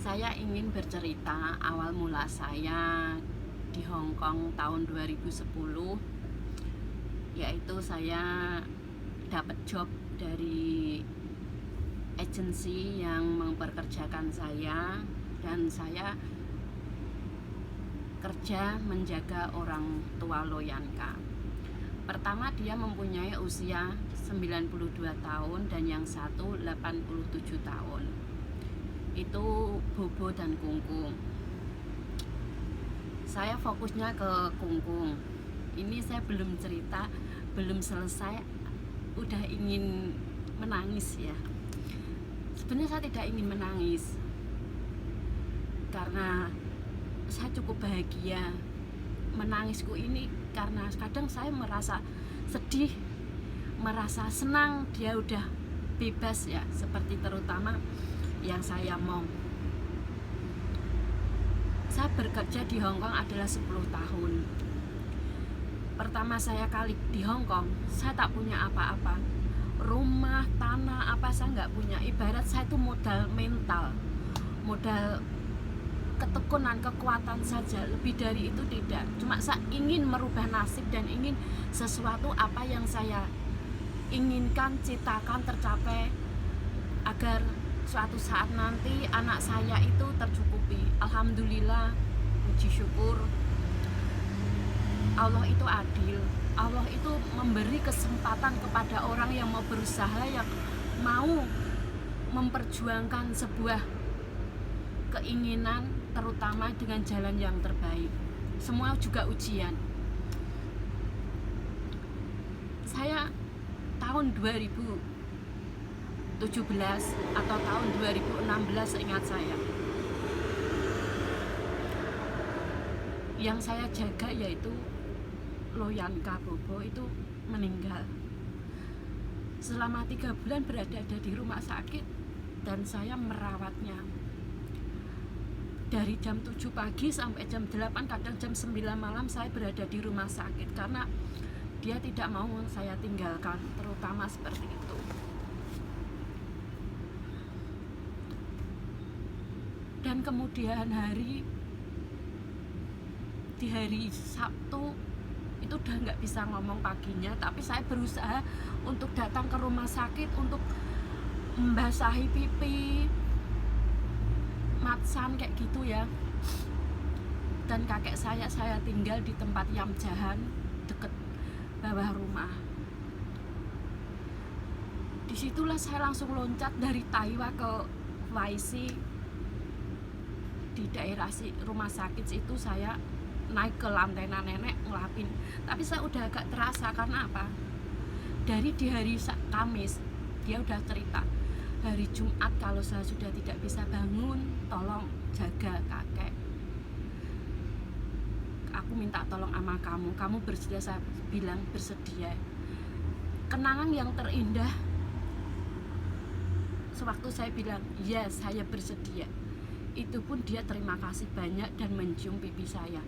Saya ingin bercerita awal mula saya di Hong Kong tahun 2010, yaitu saya dapat job dari agensi yang memperkerjakan saya, dan saya kerja menjaga orang tua Loyanka. Pertama, dia mempunyai usia 92 tahun dan yang satu 87 tahun. Itu Bobo dan Kungkung. Saya fokusnya ke Kungkung. Ini saya belum cerita, belum selesai udah ingin menangis ya. Sebenarnya saya tidak ingin menangis karena saya cukup bahagia. Menangisku ini karena kadang saya merasa sedih, merasa senang, dia udah bebas ya, seperti terutama yang saya mau. Saya bekerja di Hong Kong adalah 10 tahun. Pertama saya kali di Hong Kong, saya tak punya apa-apa. Rumah, tanah, apa saya nggak punya. Ibarat saya itu modal mental, modal ketekunan, kekuatan saja. Lebih dari itu tidak. Cuma saya ingin merubah nasib dan ingin sesuatu apa yang saya inginkan, citakan tercapai, agar suatu saat nanti anak saya itu tercukupi. Alhamdulillah, puji syukur, Allah itu adil. Allah itu memberi kesempatan kepada orang yang mau berusaha, yang mau memperjuangkan sebuah keinginan, terutama dengan jalan yang terbaik. Semua juga ujian. Saya tahun 2017 atau tahun 2016 seingat saya, yang saya jaga yaitu Loyanka Bobo itu meninggal. Selama 3 bulan berada di rumah sakit dan saya merawatnya dari jam 7 pagi sampai jam 8, kadang jam 9 malam saya berada di rumah sakit karena dia tidak mau saya tinggalkan, terutama seperti itu. Dan kemudian di hari Sabtu itu udah nggak bisa ngomong paginya, tapi saya berusaha untuk datang ke rumah sakit untuk membasahi pipi, matsan kayak gitu ya. Dan kakek saya tinggal di tempat Yam Jahan deket bawah rumah. Disitulah saya langsung loncat dari Taiwan ke YC. Di daerah rumah sakit itu saya naik ke lantai nenek ngelapin, tapi saya udah agak terasa. Karena apa? Dari di hari Kamis dia udah cerita, hari Jumat kalau saya sudah tidak bisa bangun, tolong jaga kakek, aku minta tolong sama kamu bersedia? Saya bilang bersedia. Kenangan yang terindah sewaktu saya bilang yes, saya bersedia, itu pun dia terima kasih banyak dan mencium pipi saya.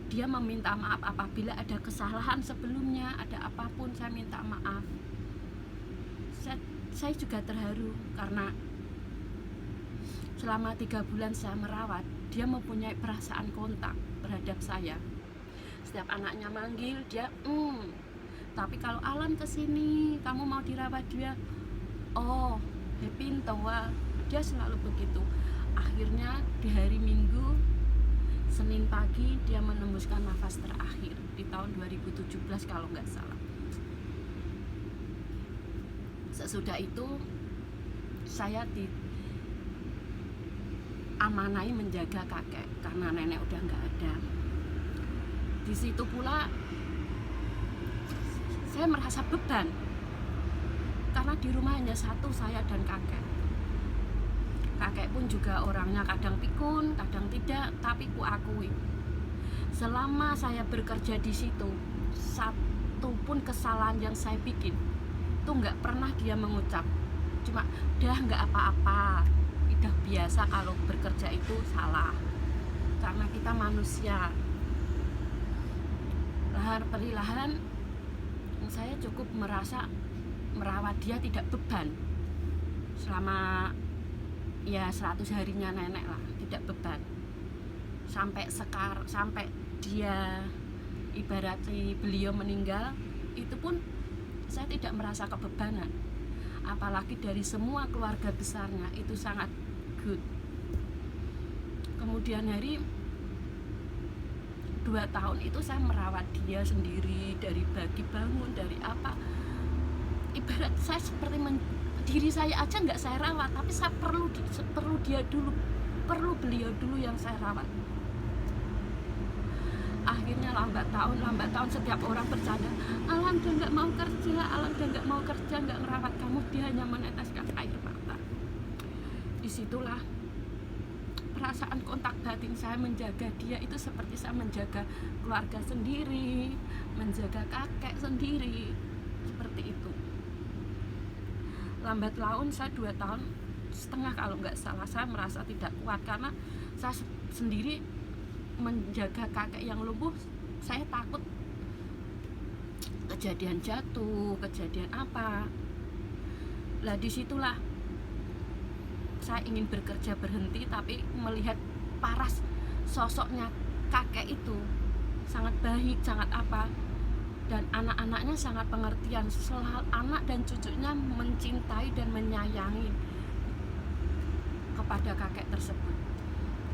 Dia meminta maaf apabila ada kesalahan sebelumnya, ada apapun saya minta maaf. Saya juga terharu karena selama 3 bulan saya merawat, dia mempunyai perasaan kontak terhadap saya. Setiap anaknya manggil dia tapi kalau Alan kesini, kamu mau dirawat, dia oh happy toa, dia selalu begitu. Akhirnya di hari Minggu, Senin pagi dia menembuskan nafas terakhir di tahun 2017 kalau nggak salah. Sesudah itu saya diamanai menjaga kakek karena nenek udah nggak ada. Di situ pula saya merasa beban karena di rumah hanya satu, saya dan kakek. Kakek pun juga orangnya kadang pikun, kadang tidak, tapi ku akui selama saya bekerja di situ, satu pun kesalahan yang saya bikin itu nggak pernah dia mengucap. Cuma udah nggak apa-apa, udah biasa kalau bekerja itu salah, karena kita manusia. Perlahan saya cukup merasa merawat dia tidak beban selama ya 100 harinya nenek lah, tidak beban. Sampai dia ibaratnya beliau meninggal, itu pun saya tidak merasa kebebanan. Apalagi dari semua keluarga besarnya itu sangat good. Kemudian hari 2 tahun itu saya merawat dia sendiri, dari pagi bangun, dari apa, ibarat saya seperti diri saya aja nggak saya rawat, tapi saya perlu dia dulu, perlu beliau dulu yang saya rawat. Akhirnya lambat tahun setiap orang bercanda, Alan udah nggak mau kerja, nggak ngerawat kamu, dia hanya meneteskan air mata. Disitulah perasaan kontak batin saya menjaga dia itu seperti saya menjaga keluarga sendiri, menjaga kakek sendiri, seperti itu. Lambat laun saya 2 tahun setengah kalau nggak salah, saya merasa tidak kuat karena saya sendiri menjaga kakek yang lumpuh. Saya takut kejadian jatuh, kejadian apa. Lah disitulah saya ingin bekerja berhenti, tapi melihat paras sosoknya kakek itu sangat baik, sangat apa, dan anak-anaknya sangat pengertian. Selalu anak dan cucunya mencintai dan menyayangi kepada kakek tersebut.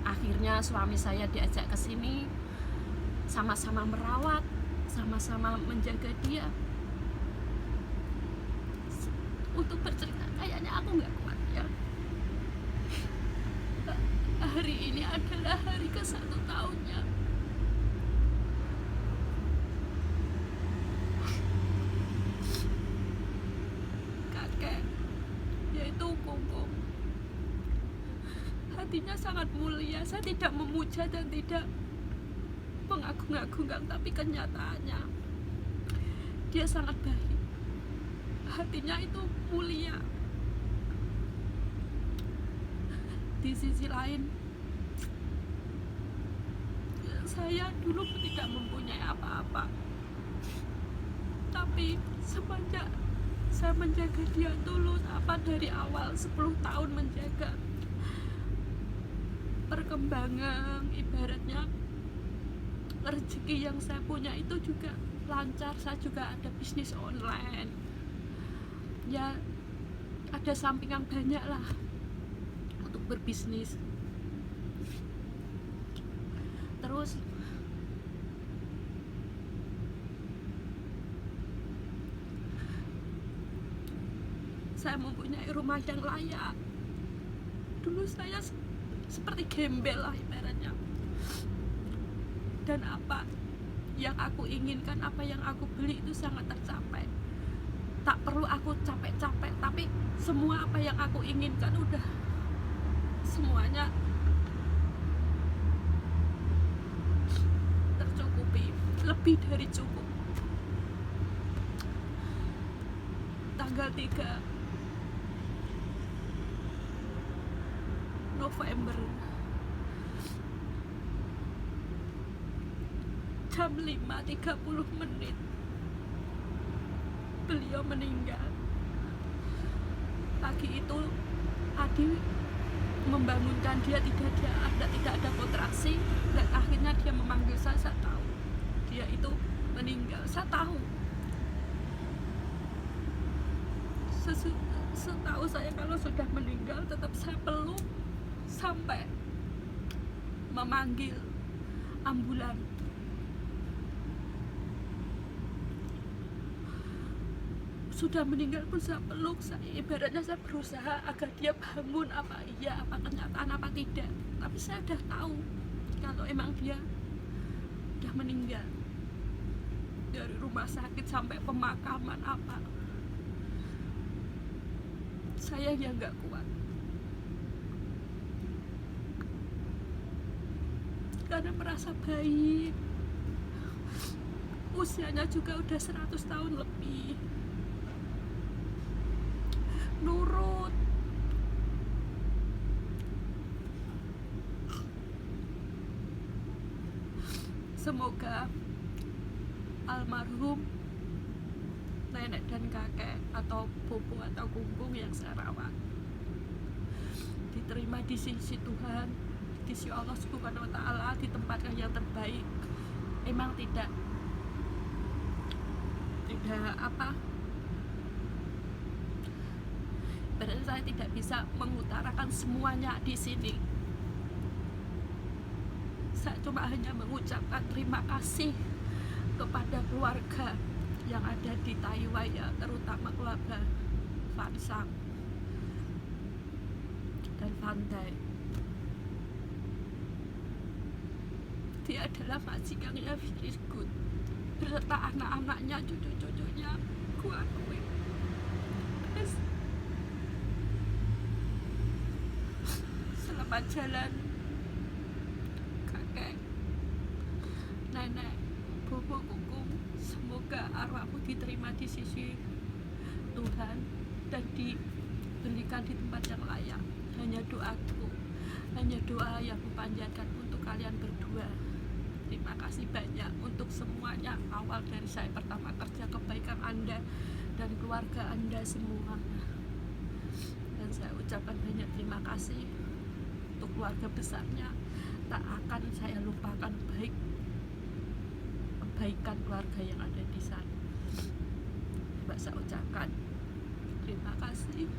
Akhirnya suami saya diajak ke sini, sama-sama merawat, sama-sama menjaga dia. Untuk bercerita kayaknya aku nggak kuat ya. Hari ini adalah hari ke-1 tahunnya. Kakek, yaitu Kongkong, hatinya sangat mulia. Saya tidak memuja dan tidak mengagung-agungkan, tapi kenyataannya dia sangat baik. Hatinya itu mulia. Di sisi lain, saya dulu tidak mempunyai apa-apa, tapi semenjak saya menjaga dia dulu, dari awal 10 tahun menjaga perkembangan, ibaratnya rezeki yang saya punya itu juga lancar. Saya juga ada bisnis online ya, ada sampingan banyak lah untuk berbisnis. Terus saya mempunyai rumah yang layak. Dulu saya seperti gembel lah ibaratnya, dan apa yang aku inginkan, apa yang aku beli itu sangat tercapai. Tak perlu aku capek-capek, tapi semua apa yang aku inginkan udah semuanya tercukupi, lebih dari cukup. Tanggal 3 November jam 5.30 beliau meninggal. Pagi itu Adi membangunkan dia, tidak ada kontraksi, dan akhirnya dia memanggil saya tahu dia itu meninggal. Saya tahu, setahu saya kalau sudah meninggal tetap saya peluk sampai memanggil ambulan. Sudah meninggal pun saya peluk. Ibaratnya saya berusaha agar dia bangun, apa kenyataan apa tidak, tapi saya udah tahu kalau emang dia udah meninggal. Dari rumah sakit sampai pemakaman apa, saya yang gak kuat karena merasa baik. Usianya juga udah 100 tahun lebih, nurut. Semoga almarhum nenek dan kakek atau bobo atau kungkung yang saya rawat diterima di sisi Tuhan, di sisi Allah Subhanahu wa Ta'ala, ditempatkan yang terbaik. Emang tidak apa, berarti saya tidak bisa mengutarakan semuanya di sini. Saya cuma hanya mengucapkan terima kasih kepada keluarga yang ada di Taiwan, ya, terutama keluarga Van Sang dan Van Dai. Dia adalah majikan yang very good, beserta anak-anaknya, cucu-cucunya. Ku akui. Selamat jalan kakek, nenek, bobo, kukum. Semoga arwahmu diterima di sisi Tuhan dan diberikan di tempat yang layak. Hanya doaku, hanya doa yang kupanjatkan untuk kalian berdua. Terima kasih banyak untuk semuanya. Awal dari saya pertama kerja, kebaikan Anda dan keluarga Anda semua. Dan saya ucapkan banyak terima kasih untuk keluarga besarnya. Tak akan saya lupakan kebaikan keluarga yang ada di sana. Coba saya ucapkan terima kasih.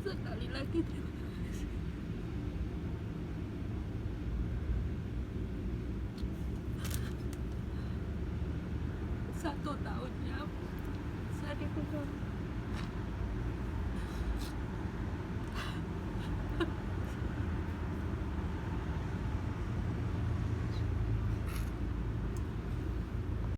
Sekali lagi terima kasih. Satu tahunnya saya dibunuh